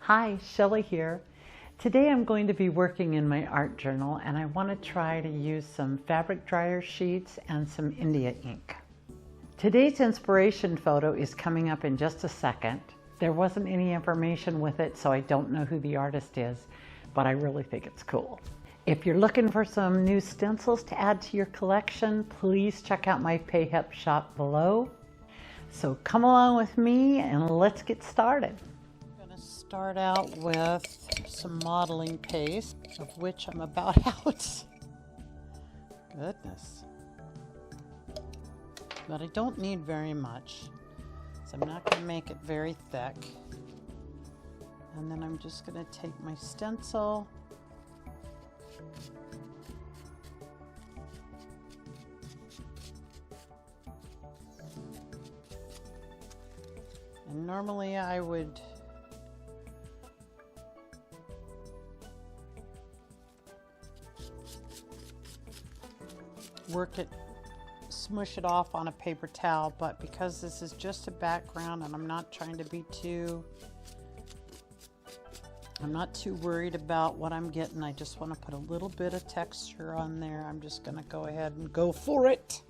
Hi, Shelley here. Today I'm going to be working in my art journal and I want to try to use some fabric dryer sheets and some India ink. Today's inspiration photo is coming up in just a second. There wasn't any information with it, so I don't know who the artist is, but I really think it's cool. If you're looking for some new stencils to add to your collection, please check out my PayHip shop below. So come along with me and let's get started. Start out with some modeling paste, of which I'm about out. Goodness. But I don't need very much, so I'm not going to make it very thick. And then I'm just going to take my stencil and normally I would work it, smush it off on a paper towel, but because this is just a background and I'm not trying to be I'm not too worried about what I'm getting. I just want to put a little bit of texture on there. I'm just going to go ahead and go for it.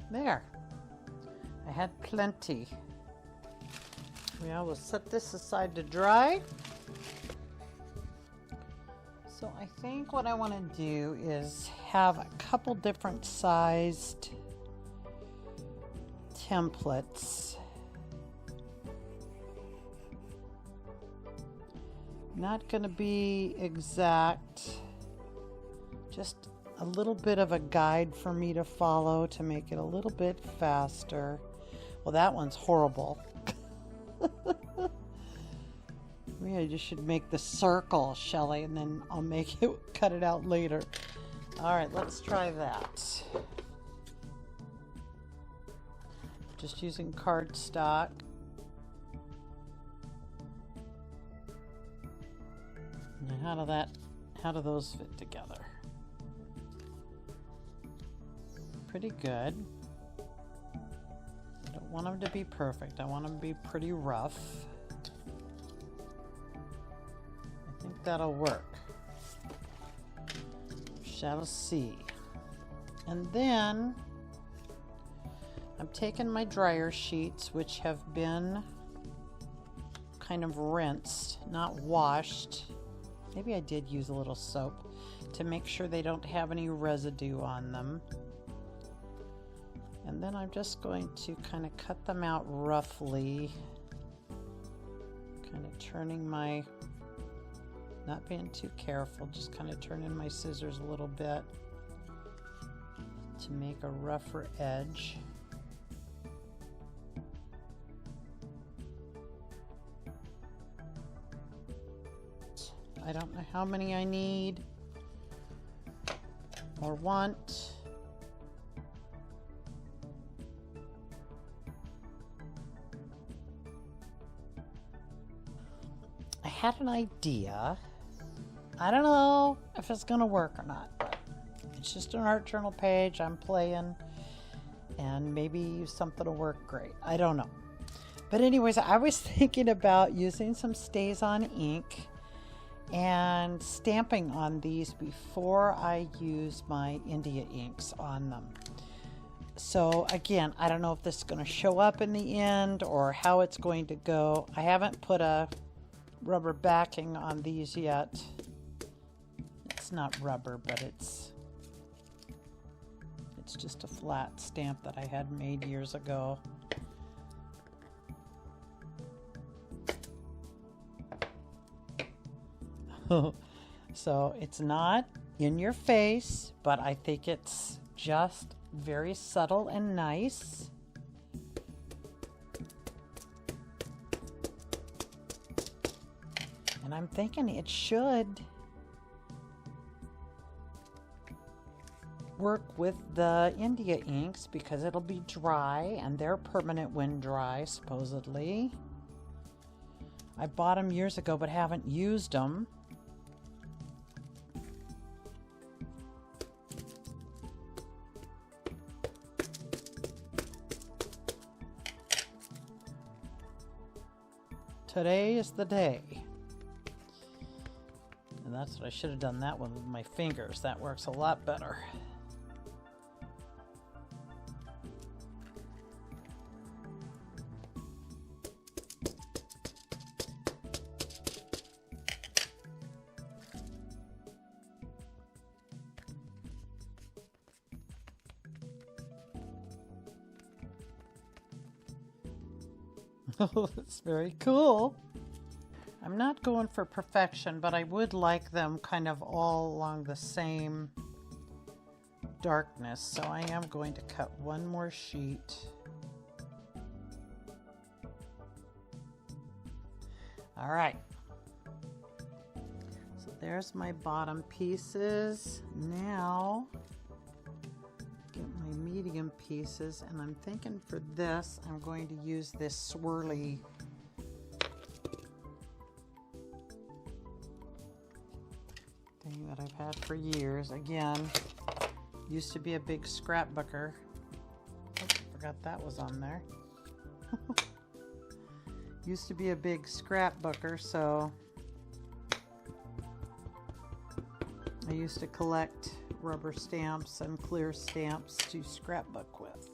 There, I had plenty. We'll set this aside to dry. So I think what I want to do is have a couple different sized templates. Not going to be exact, just a little bit of a guide for me to follow to make it a little bit faster. Well, that one's horrible. Maybe I just should make the circle, Shelley, and then I'll make it, cut it out later. All right, let's try that. Just using cardstock. Now how do those fit together? Pretty good. I don't want them to be perfect. I want them to be pretty rough. I think that'll work. Shall see. And then I'm taking my dryer sheets, which have been kind of rinsed, not washed. Maybe I did use a little soap to make sure they don't have any residue on them. And then I'm just going to kind of cut them out roughly, kind of turning my, not being too careful, just kind of turning my scissors a little bit to make a rougher edge. I don't know how many I need or want. I had an idea. I don't know if it's gonna work or not, but it's just an art journal page. I'm playing, and maybe something will work great. I don't know. But anyways, I was thinking about using some Stays-On ink and stamping on these before I use my India inks on them. So again, I don't know if this is going to show up in the end or how it's going to go. I haven't put a rubber backing on these yet. It's not rubber, but it's just a flat stamp that I had made years ago. So it's not in your face, but I think it's just very subtle and nice. And I'm thinking it should work with the India inks because it'll be dry and they're permanent when dry, supposedly. I bought them years ago but haven't used them. Today is the day. And that's what I should have done that one with my fingers. That works a lot better. Oh, that's very cool. I'm not going for perfection, but I would like them kind of all along the same darkness. So I am going to cut one more sheet. All right. So there's my bottom pieces. Now get my medium pieces, and I'm thinking for this I'm going to use this swirly thing that I've had for years. Again, used to be a big scrapbooker. Oh, forgot that was on there. Used to be a big scrapbooker, so I used to collect rubber stamps and clear stamps to scrapbook with.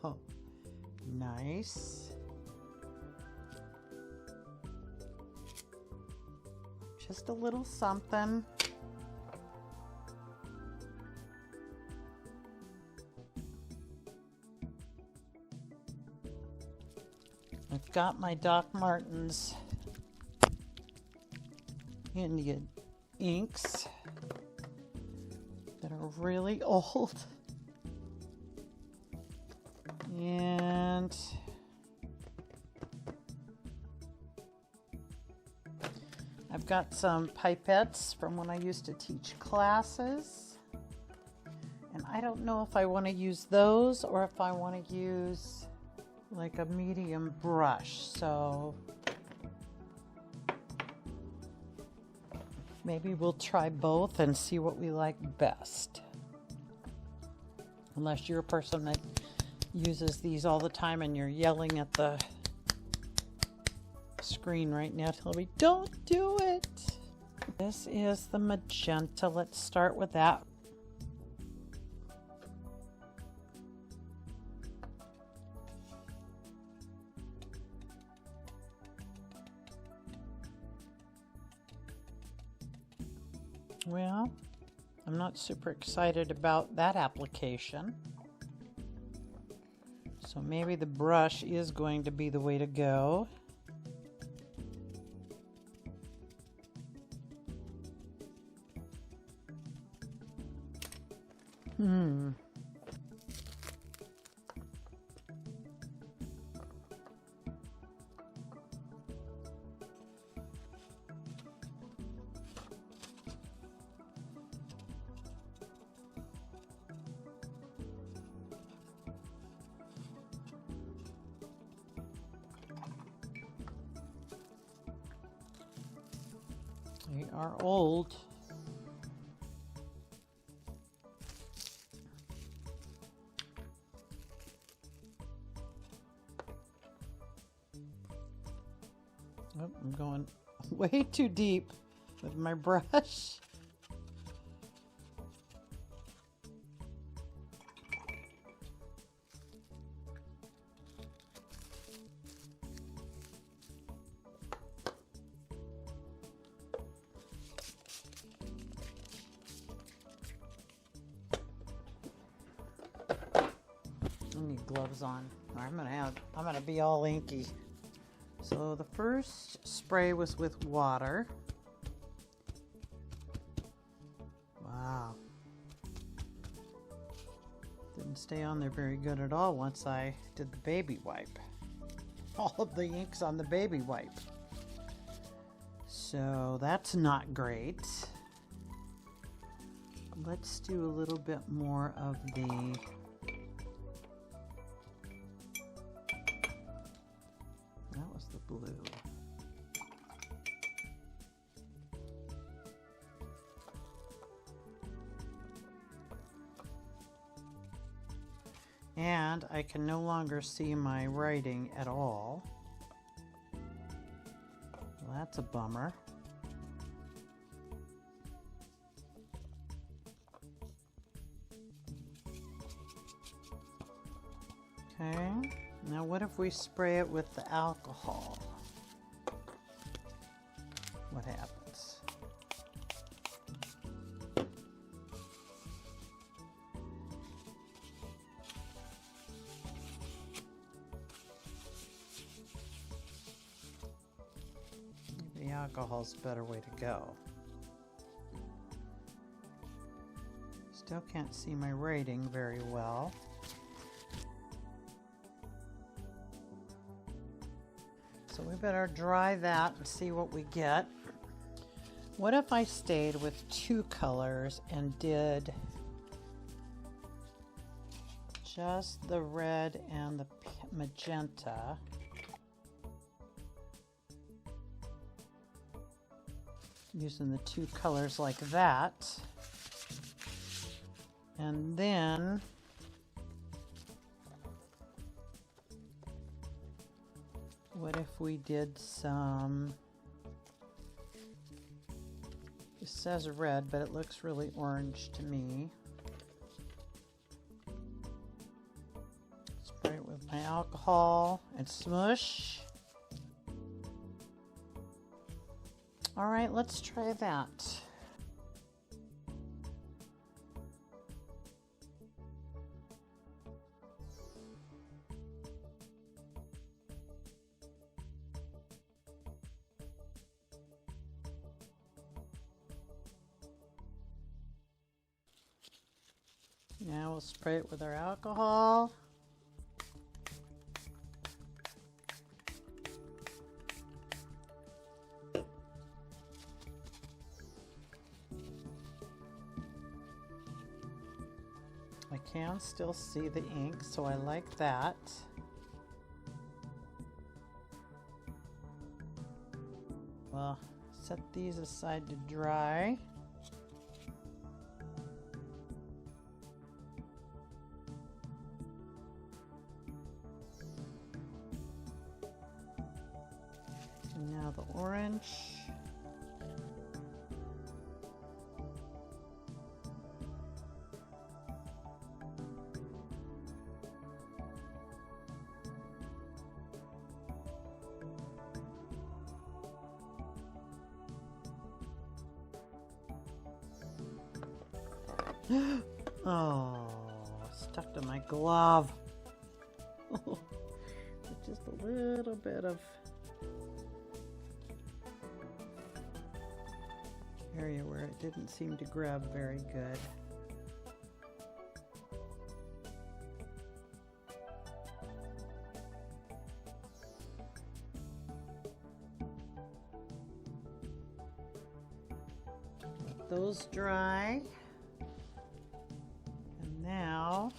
Oh, nice. Just a little something. I've got my Doc Martens India inks that are really old. And I've got some pipettes from when I used to teach classes. And I don't know if I want to use those or if I want to use like a medium brush, so maybe we'll try both and see what we like best. Unless you're a person that uses these all the time and you're yelling at the screen right now telling me, don't do it. This is the magenta. Let's start with that. Well, I'm not super excited about that application. So maybe the brush is going to be the way to go. They are old. Oh, I'm going way too deep with my brush. I need gloves on, or I'm gonna be all inky. So the first spray was with water. Wow. The Didn't stay on there very good at all once I did the baby wipe. All of the ink's on the baby wipe. So that's not great. Let's do a little bit more of the that was the blue. And I can no longer see my writing at all. Well, that's a bummer. Okay, now what if we spray it with the alcohol? What happens? Maybe alcohol's a better way to go. Still can't see my writing very well. So we better dry that and see what we get. What if I stayed with two colors and did just the red and the magenta? Using the two colors like that. And then what if we did some, it says red, but it looks really orange to me. Spray it with my alcohol and smush. All right, let's try that. Now we'll spray it with our alcohol. I can still see the ink, so I like that. Well, set these aside to dry. Now the orange. Oh, stuck to my glove. Just a little bit of area where it didn't seem to grab very good. Let those dry. And now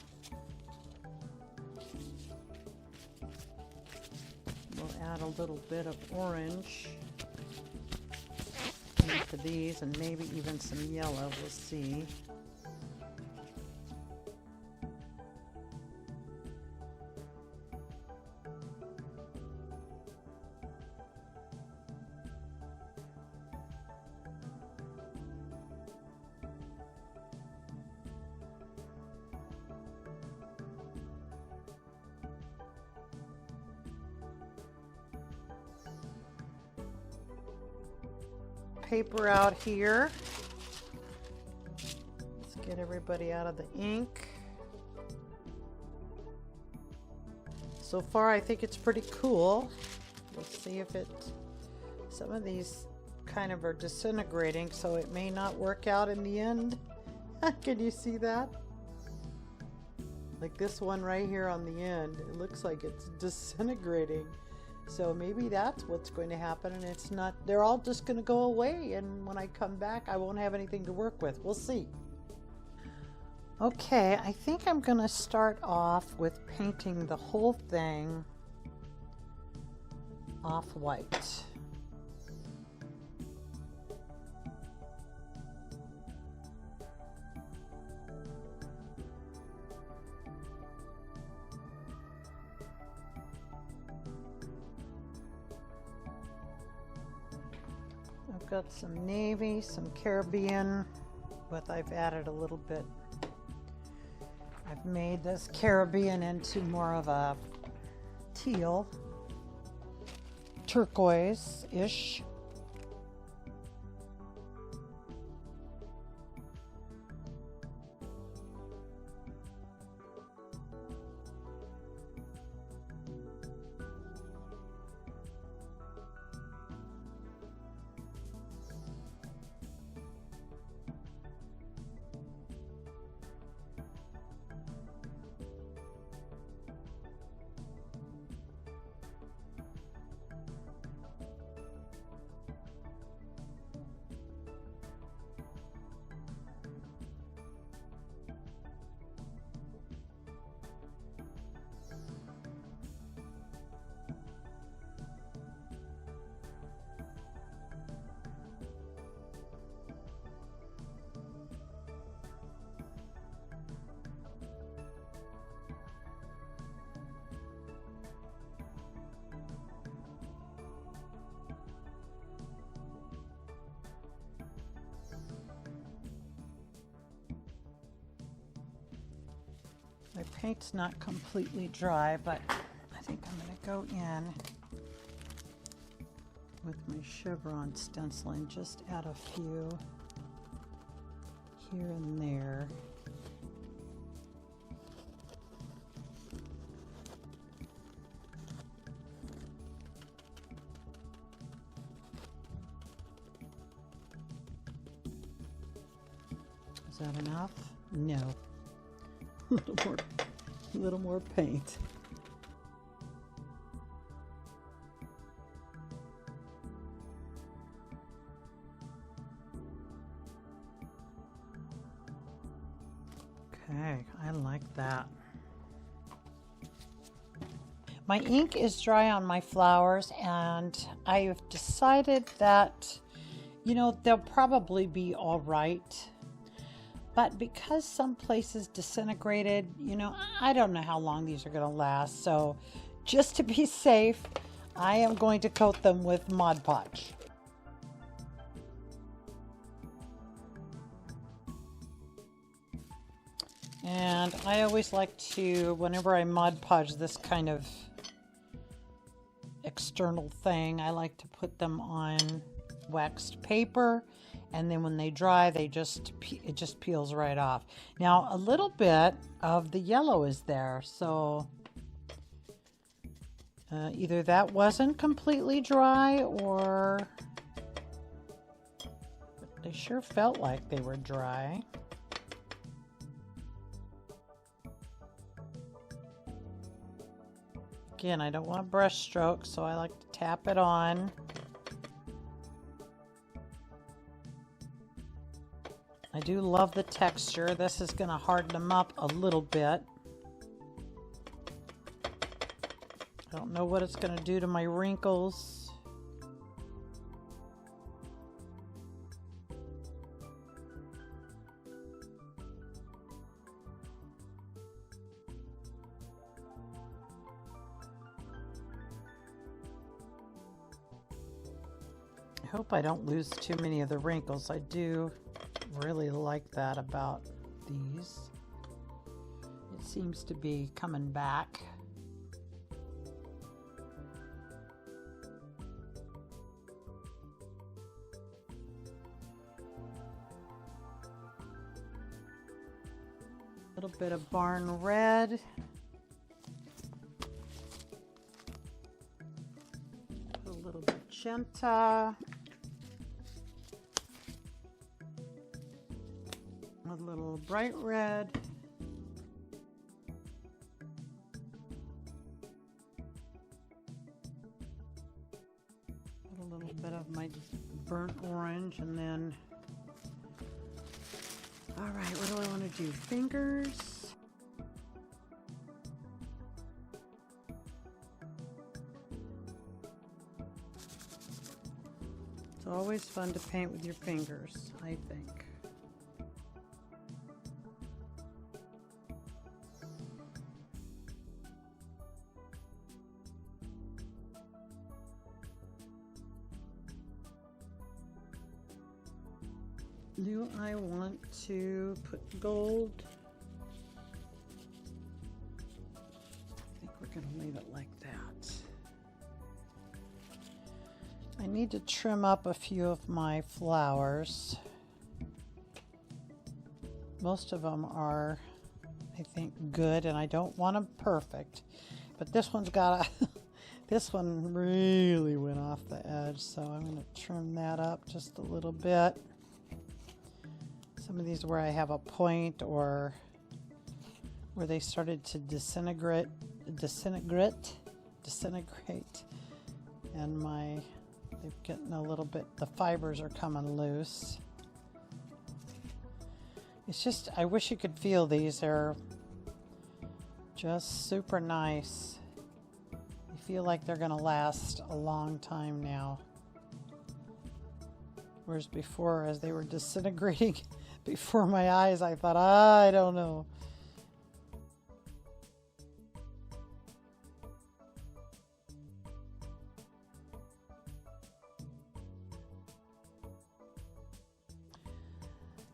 we'll add a little bit of orange to these, and maybe even some yellow, we'll see. Paper out here. Let's get everybody out of the ink. So far I think it's pretty cool. Let's see if it, some of these kind of are disintegrating, so it may not work out in the end. Can you see that? Like this one right here on the end, it looks like it's disintegrating. So maybe that's what's going to happen, and it's not, they're all just going to go away, and when I come back I won't have anything to work with. We'll see. Okay, I think I'm going to start off with painting the whole thing off-white. I've got some navy, some Caribbean, but I've added a little bit. I've made this Caribbean into more of a teal, turquoise-ish. My paint's not completely dry, but I think I'm going to go in with my chevron stencil and just add a few here and there. Is that enough? No. A little more paint. Okay, I like that. My ink is dry on my flowers, and I've decided that, you know, they'll probably be all right. But because some places disintegrated, you know, I don't know how long these are going to last. So just to be safe, I am going to coat them with Mod Podge. And I always like to, whenever I Mod Podge this kind of external thing, I like to put them on waxed paper. And then when they dry, it just peels right off. Now, a little bit of the yellow is there, so either that wasn't completely dry, or they sure felt like they were dry. Again, I don't want brush strokes, so I like to tap it on. I do love the texture. This is going to harden them up a little bit. I don't know what it's going to do to my wrinkles. I hope I don't lose too many of the wrinkles. I do really like that about these. It seems to be coming back. A little bit of barn red. A little magenta. A little bright red, little bit of my burnt orange, and then, all right, what do I want to do? Fingers. It's always fun to paint with your fingers, I think. Do I want to put gold? I think we're going to leave it like that. I need to trim up a few of my flowers. Most of them are, I think, good, and I don't want them perfect. But this one's got a, this one really went off the edge, so I'm going to trim that up just a little bit. Some of these where I have a point or where they started to disintegrate, and they're getting a little bit, the fibers are coming loose. It's just, I wish you could feel these. They're just super nice. I feel like they're gonna last a long time now. Whereas before, as they were disintegrating before my eyes, I thought, I don't know.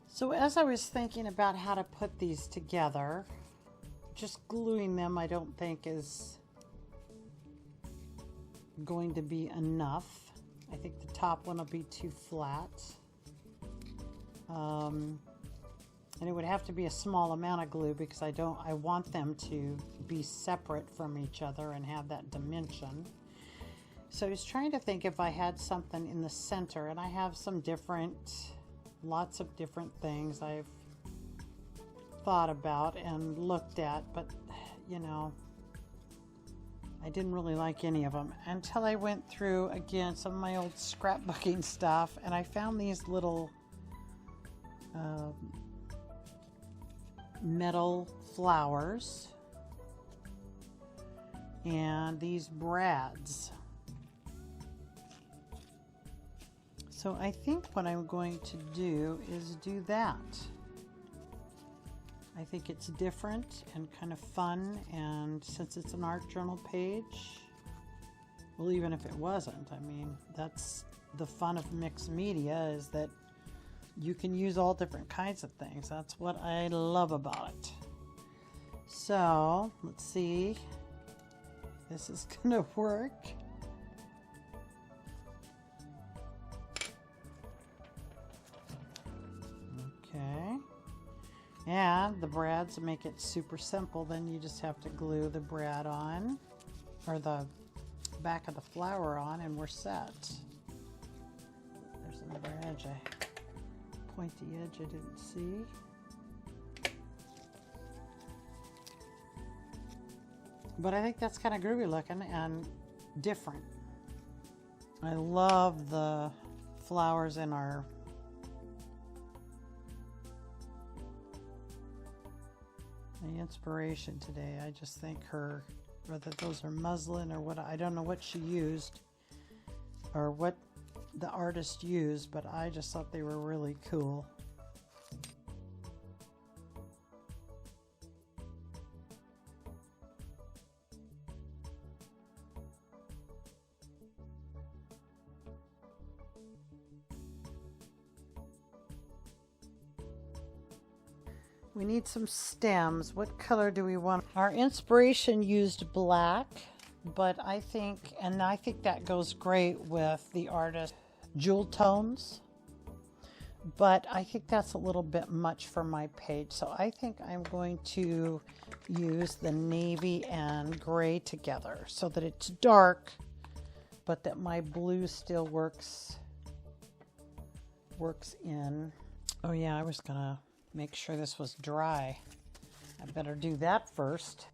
So as I was thinking about how to put these together, just gluing them I don't think is going to be enough. I think the top one will be too flat. And it would have to be a small amount of glue because I want them to be separate from each other and have that dimension. So I was trying to think if I had something in the center, and I have some lots of different things I've thought about and looked at, but you know, I didn't really like any of them until I went through again some of my old scrapbooking stuff, and I found these little metal flowers and these brads. So I think what I'm going to do is do that. I think it's different and kind of fun, and since it's an art journal page, well, even if it wasn't, I mean, that's the fun of mixed media, is that you can use all different kinds of things. That's what I love about it. So let's see, this is gonna work. Okay, and the brads make it super simple. Then you just have to glue the brad on, or the back of the flower on, and we're set. There's another edge, pointy edge I didn't see. But I think that's kind of groovy looking and different. I love the flowers in our inspiration today. I just think whether those are muslin or what, I don't know what she used or what the artist used, but I just thought they were really cool. We need some stems. What color do we want? Our inspiration used black, but I think that goes great with the artist jewel tones, but I think that's a little bit much for my page. So I think I'm going to use the navy and gray together so that it's dark, but that my blue still works in. Oh yeah, I was gonna make sure this was dry. I better do that first.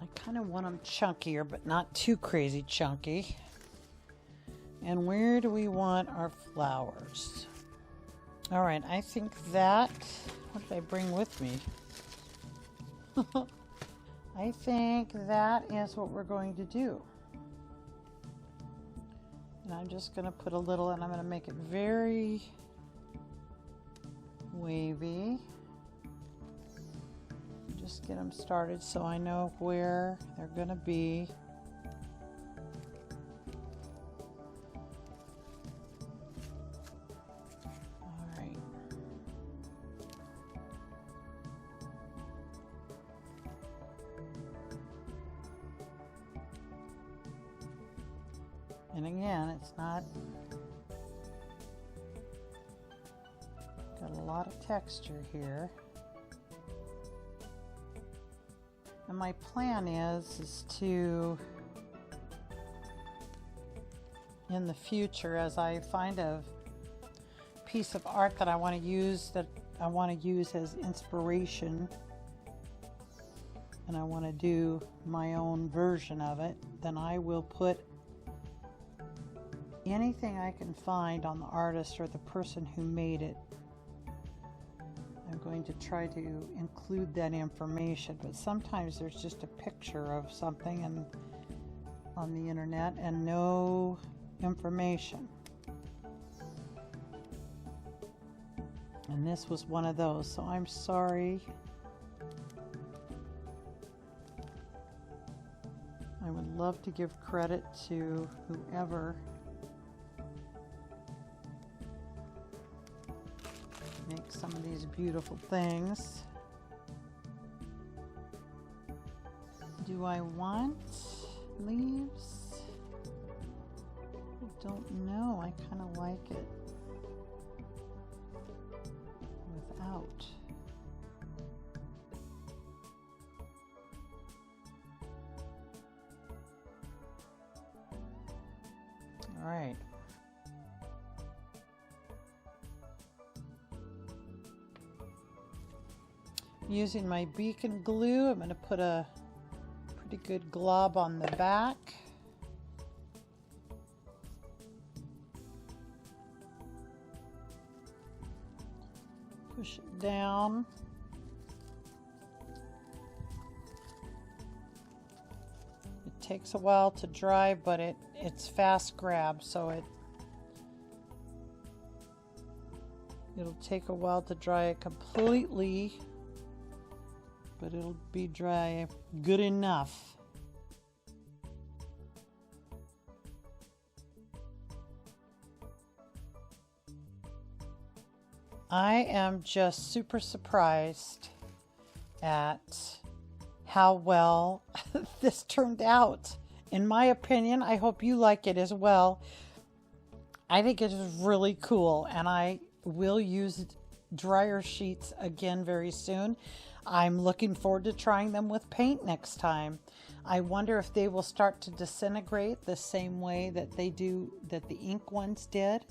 I kind of want them chunkier, but not too crazy chunky. And where do we want our flowers? All right, I think that, what did I bring with me? I think that is what we're going to do. And I'm just going to put a little, and I'm going to make it very wavy. Just get them started so I know where they're going to be. All right. And again, it's not got a lot of texture here. And my plan is to, in the future, as I find a piece of art that I want to use as inspiration, and I want to do my own version of it, then I will put anything I can find on the artist or the person who made it. I'm going to try to include that information, but sometimes there's just a picture of something on the internet and no information. And this was one of those, so I'm sorry. I would love to give credit to whoever make some of these beautiful things. Do I want leaves? I don't know. I kind of like it without. All right. Using my beacon glue, I'm going to put a pretty good glob on the back. Push it down. It takes a while to dry, but it's fast grab, so it'll take a while to dry it completely. But it'll be dry good enough. I am just super surprised at how well this turned out. In my opinion, I hope you like it as well. I think it is really cool, and I will use dryer sheets again very soon. I'm looking forward to trying them with paint next time. I wonder if they will start to disintegrate the same way that the ink ones did.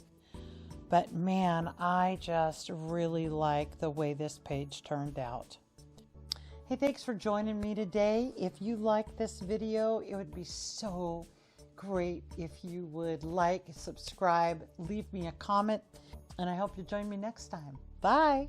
But man, I just really like the way this page turned out. Hey, thanks for joining me today. If you like this video, it would be so great if you would like, subscribe, leave me a comment, and I hope you join me next time. Bye.